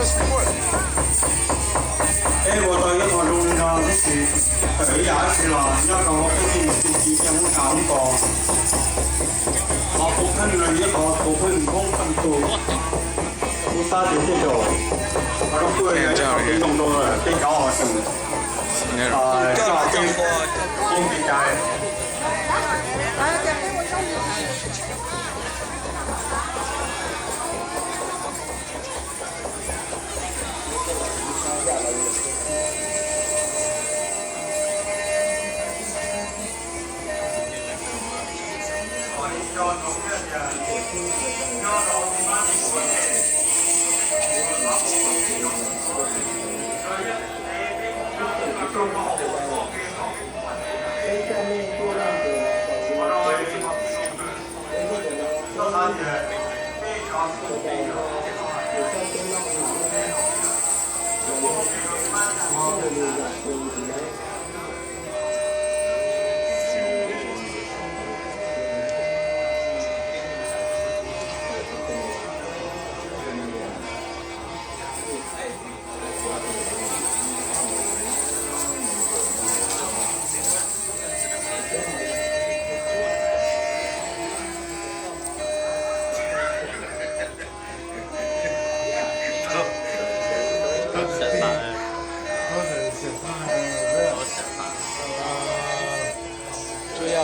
哎，我到一個中呢，就是第一次啦，一個我最近手機變好慘個，我部分呢一個部分空分數，我三點這種，我都對一個運動多了，比較好生，價錢應比較。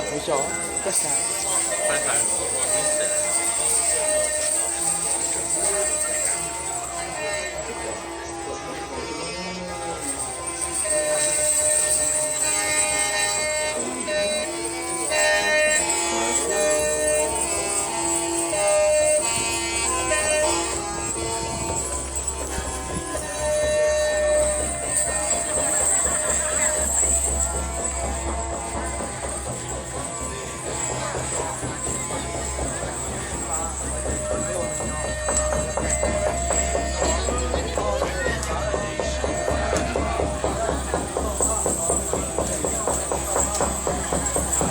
不小，不小。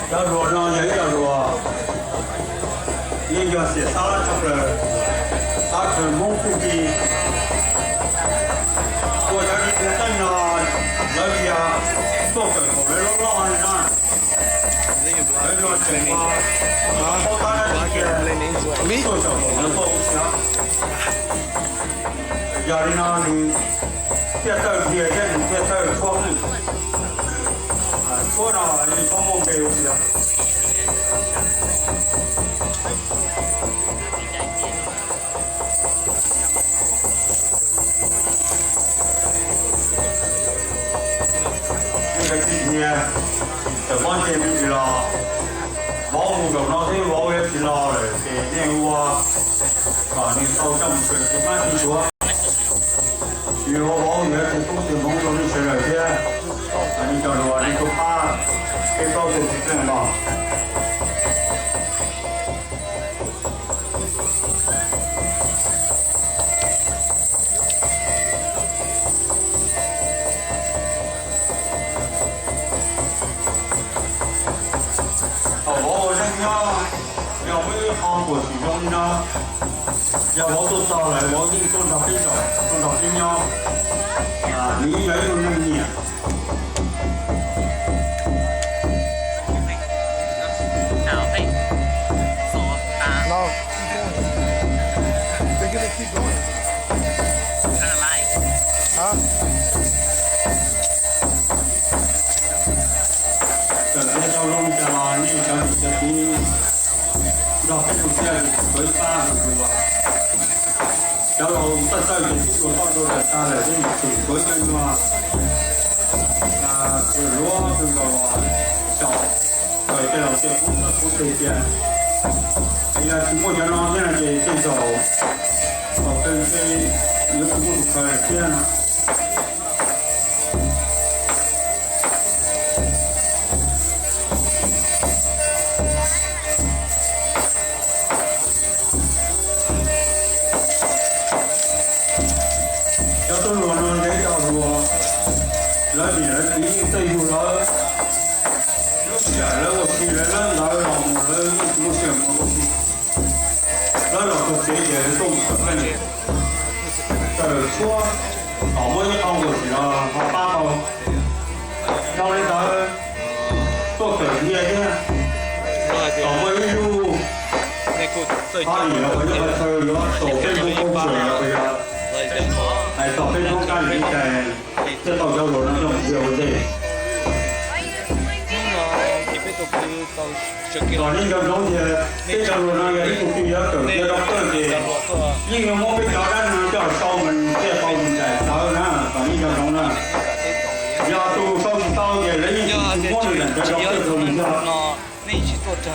要说上人家说，人家是啥出来，他是蒙古的，我家里的人呐，老家做工后来老安上，那个情况，好大的一些做小工的做不行，家里那里别带别人，别带窗子。说上你从梦给有些。那个今天在房间里去了，网络上那些网也去了嘞，给电话啊，你到这么去，不管你说，比如网也是东西弄到你身上去。你叫说你就怕给搞出去人吧？我人家要没韩国去中呢，要我都找来，我给你送到北京，送到北京啊，你也有能力。Keep going. Kind of like. Huh? 这条龙江啊，你讲这比要很有钱，可以打很多啊。然后在这里做好多的打的，人最关键嘛，是罗这个小，这种这不推荐。哎呀，目前上现在这种。跟谁有什么可以变呢？要是说呢，这条路，那别人你这有了，有钱了，我去了，那有什么钱吗？那要是这些都不可能的。说我一趟过去了，好八号，到那个做可惜的，我一路他里了，我一个车有手飞风风水了，这个，哎，手飞风干里在，这到交流那种有这。còn những cái giống như cái trong rồi nó cái cũng chưa tưởng cái đó thì nhưng mà mỗi cái đó nó cho sau mình sẽ sau mình chạy sau nữa còn những cái giống là do tu sau thì lấy những món này để cho cái dùng cho nó nên chỉ tốt cho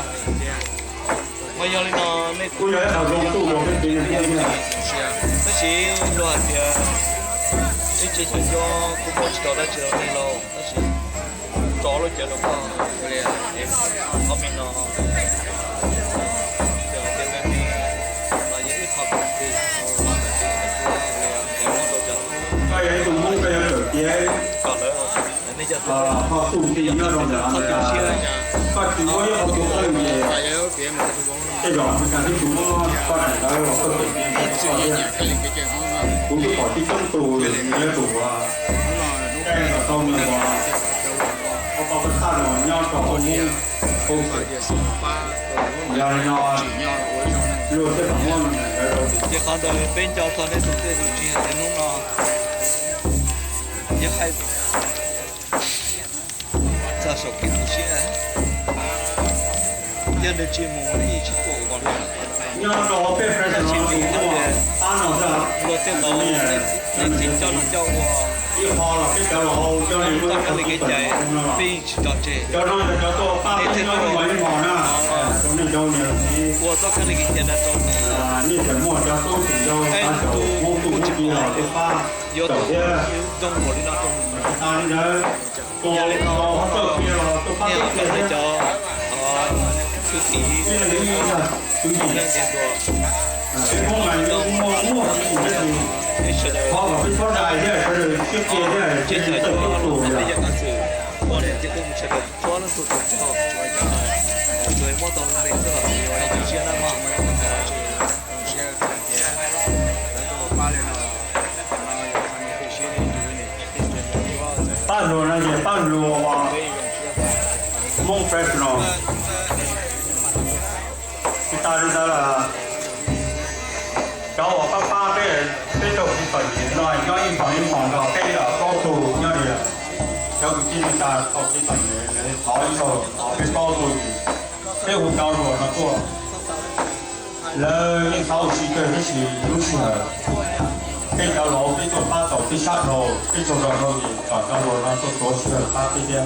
bây giờ nó nên bây giờ họ dùng tu rồi cái gì này nó chỉ lo thì chỉ cho cũng có chỉ đó chỉ là lâu nó chỉ đó là chỉ là có cái em có mình nó giờ cái bên này là những cái học thì cái ấy dùng món cái ở kia còn nữa nên giờ họ tu thì nó rồi là phát triển với họ tu cái gì cái đó mình cần cái chúng nó phát triển cái họ có thể cũng có cái trong tù nhớ tù cái là không nhiều có cái khác là nhau cho họ như không giờ nhau luôn cái thằng môn giờ còn đời bên cho toàn để thực tế được chuyện thì nó giờ hay giờ số kiến thức gì đấy giờ được chuyện mù đi chỉ cổ còn nhau đó bên phải là chuyện gì đó ăn nó ra rồi tiếp đó nên chính cho nó cho đi họ là cái đầu hậu cho nên tất cả những cái chạy phi cho chế cho nó là cho tôi ba cái nó mấy món à cho nên cho nhiều thì của tất cả những cái chạy là cho như thế mua cho tôi thì cho ta cho mua tủ chỉ là cái ba vô đầu kia trong của nó trong ta đi đấy tôi nó cho kia là tôi phát nhiều cái cái này cho thư ký cái này đi là cái gì nhân tiền của cái món này tôi mua cái gì họ bảo cái con đại thế cái này cái kia thế này trên trên trời tầng cho tủ nó là bây giờ ăn sự bọn này cái cũng sẽ được cho nó tụt tụt cho rồi mua tàu mình rất là nhiều hay chỉ là mà半路那些半路啊，梦飞是咯，去打人家了。找我爸爸被手机本钱了，要一房的，给了高度那里，要给进家手机本钱，跑一手跑被高度，被我交入那做，แล้วยิ่งเขาชี้เกินที่ชี้รู้สึกเป็นเจ้าโลเป็นตัวป้าต่อที่ชาโลเป็นตัวเราอีกต่อเจ้าโลนั่นตัวเชื่อป้าที่เดียว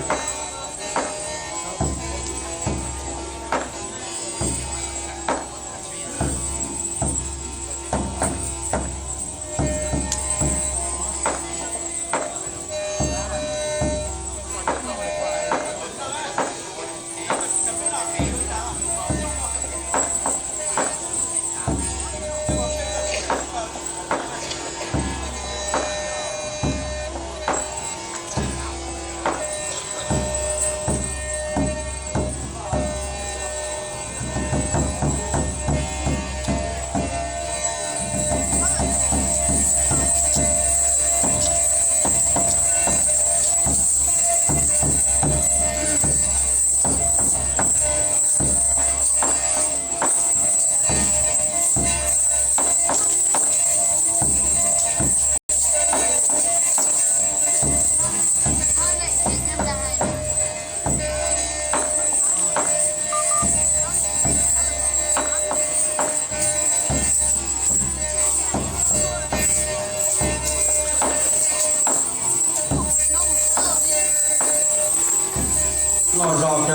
那照片，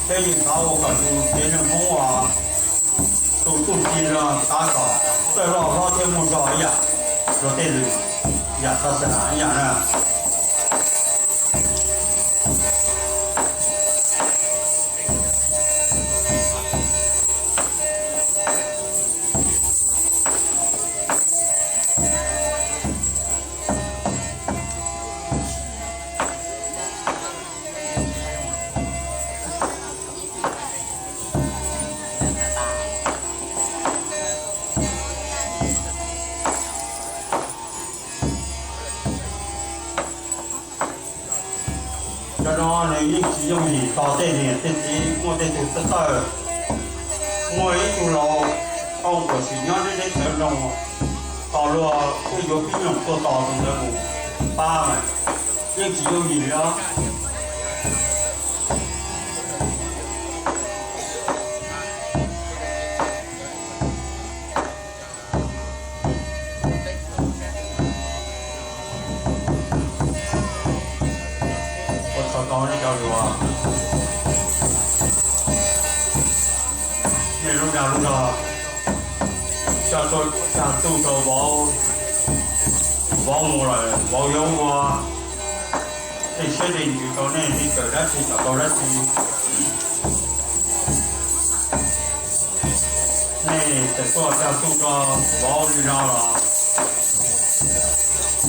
这一查我感觉别人梦啊，都地上打扫，再让老天梦照一样，说对了，呀，他是哪样呢？ cho nó nếu như chỉ dùng gì có thể này thì chỉ mua để chủ tất cả mua ít chủ lò không có chỉ nhớ đến cái lòng tàu lúa cái yếu pin lòng tôi tàu trong đó một ba mà nhưng chỉ dùng gì đó có đi đâu được à? Thì lúc nào cho tôi bỏ mùa rồi bỏ dấu qua thì sẽ định thì có nên đi cởi đất thì có đất thì này để tôi cho bỏ đi ra là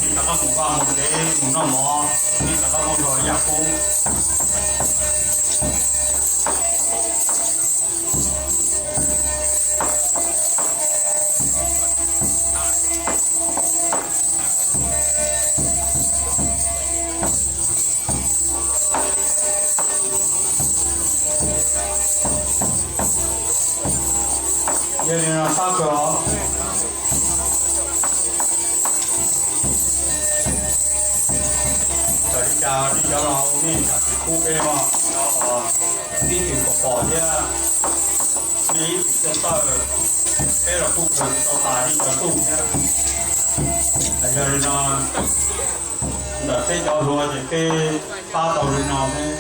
thì các bạn qua một cái nó mỏ thì các bạn rồi giặc cũng giờ này là sao cửa đi cho nó đi là khu bê mà nó đi nhiều cọc bỏ chứ đi thì tao bê là khu bê tao tải đi cho tụ chứ bây giờ nó là bê cho rồi thì bê ba tàu đi nó thế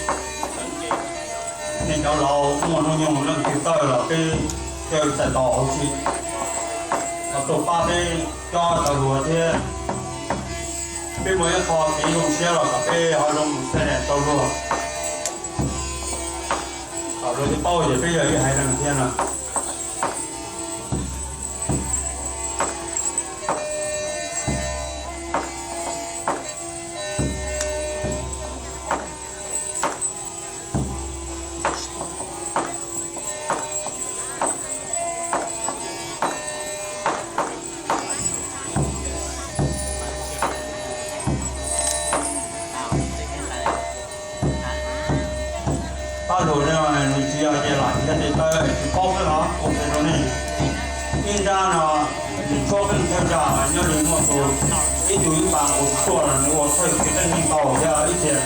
nên cho lâu mà nó dùng lần thứ tao là bê chơi chạy đỏ chứ nó tụ ba bê cho tàu rồi thế bên mỗi kho thì dùng xe là cà phê họ dùng xe này tàu luôn, rồi thì bao giờ bây giờ cái hai lần thiên à, rồi này mình chỉ là cái lại cái này tới bao cái đó ok rồi này in ra là cho bên theo trả nhớ đến một số ít chú ý bằng một số là nó phải cái tên mình tàu ra ít tiền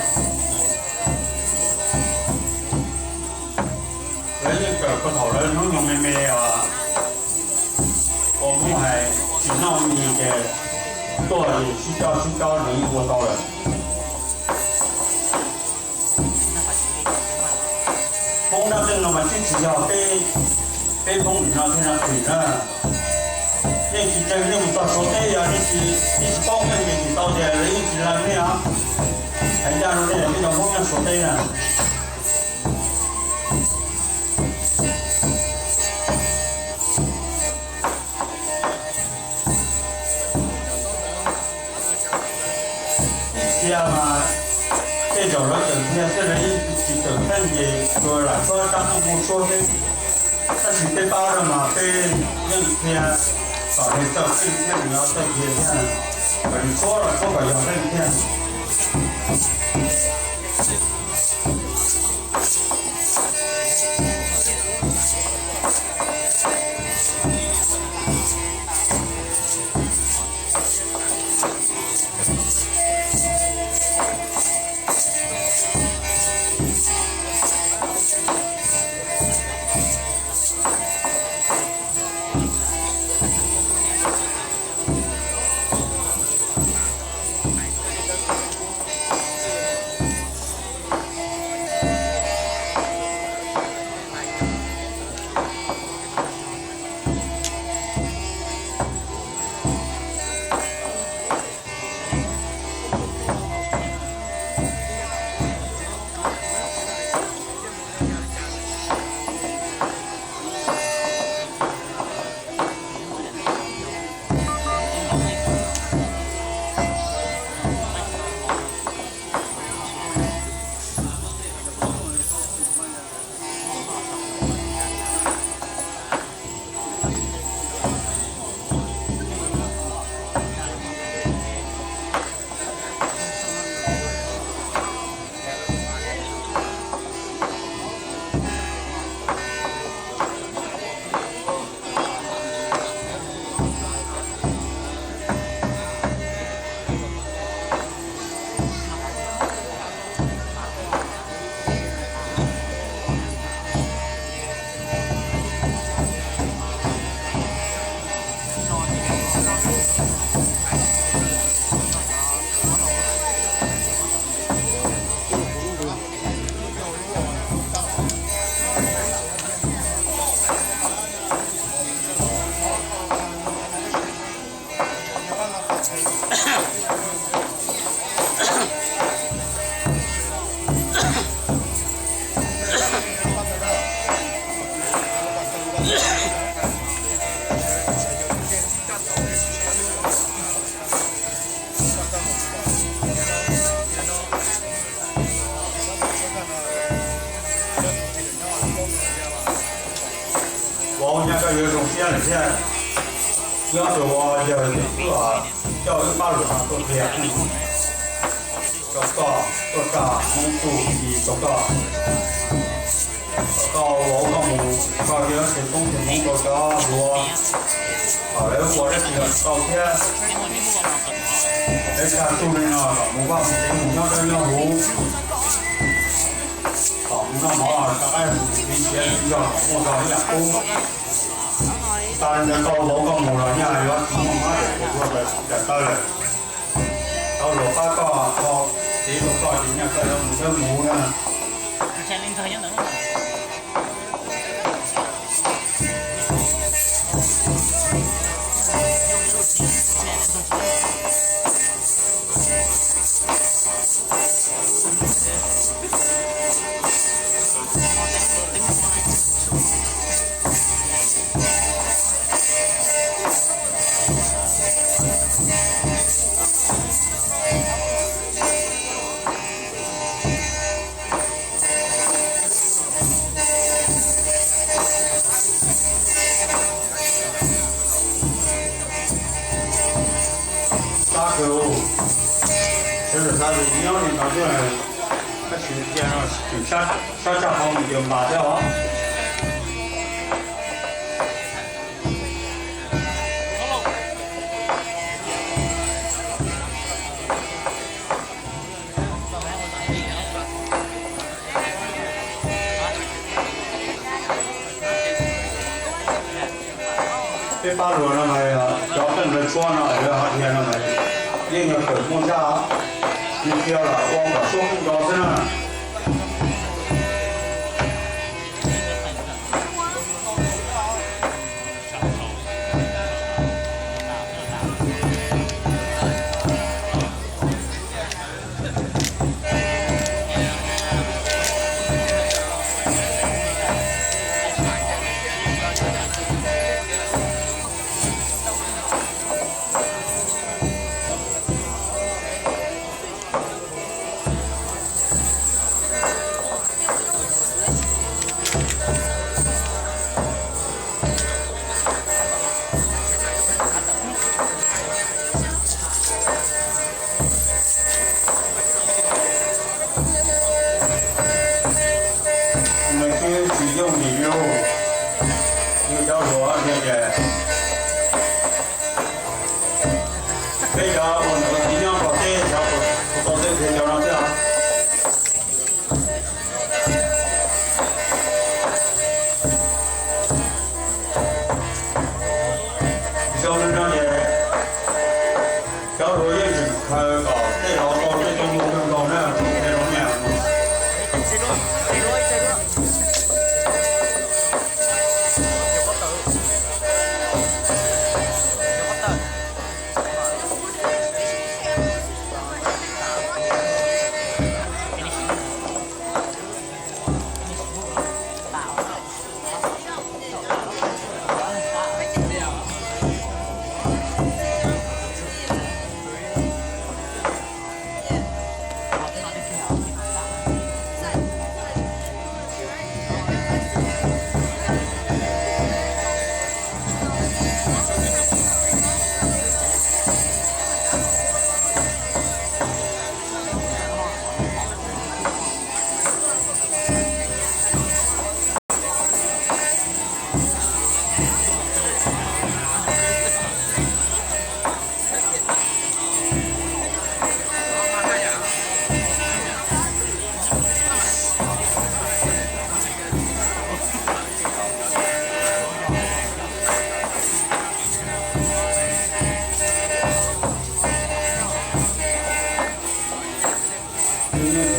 lấy những cái con thầu đấy nó dùng mềm mềm à cũng phải chỉ nói gì cái tôi chỉ cho những của tàu đấy không đáp ứng mà chỉ là cái không nó thì là thủy ra nên chỉ chơi nên một số thế à nên chỉ bao cái gì tao để lấy chỉ là cái à thành ra nó để cái dòng không là số thế à mà cái chỗ đó cần theo cái đấy chỉ cần thân gì rồi là cho trong một số cái chỉ cái bao rồi mà cái những theo có thể tập cái nó tập gì thế này bởi số là số phải dòng thân theo 有种这样的线，要是我要是要是把路上都这样，做啥蒙古的做啥，到我个木，到这成功成功做啥路，后来我这几个照片，人家住的那个木板木像这样路。那毛啊，大概比前比较我搞一两公，当然呢，到我个木了，人家要什么买的，我在当然，到罗巴个到这个个人家个木的木呢，之前凌晨也能。就是它是一样的，它就它去边上就下方就麻掉啊。这把路上来了，要等着装上来了，天上来，另一个手摸下。你掉了，往我说不高兴了。用的肉，又叫做那个，这家我那个尽量把这一条不到这条上这样。小门上也，小时候也是开搞这条到这种路跟搞那样这种面。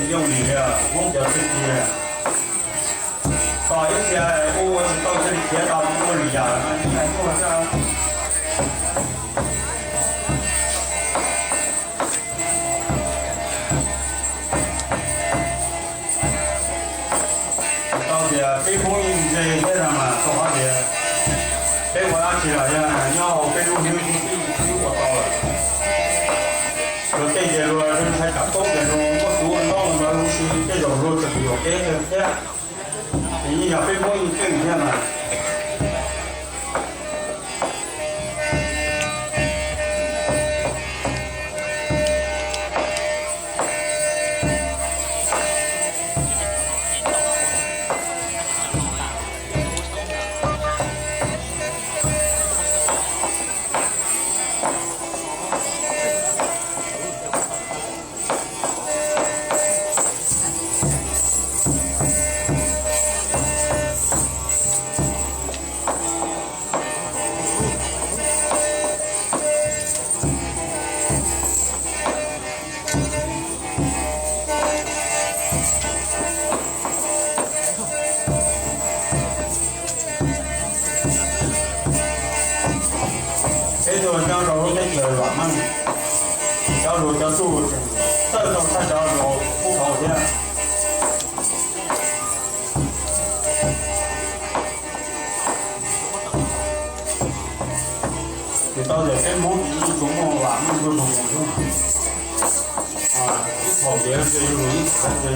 用的梦想自己，搞一些我是到这里接到我里呀，你看多少？到这北风营这上嘛，做好的，北我要去了呀，然后北风营比我高了。说这些路人才感动这种，我读弄的东西，这种路是有给的天，你想北风营挣钱嘛？就叫肉的去了嘛，叫肉叫猪，这种才叫肉不好的。thì tao để cái món gì cũng món làm nó vừa món luôn à cái thầu dễ chơi luôn cái chơi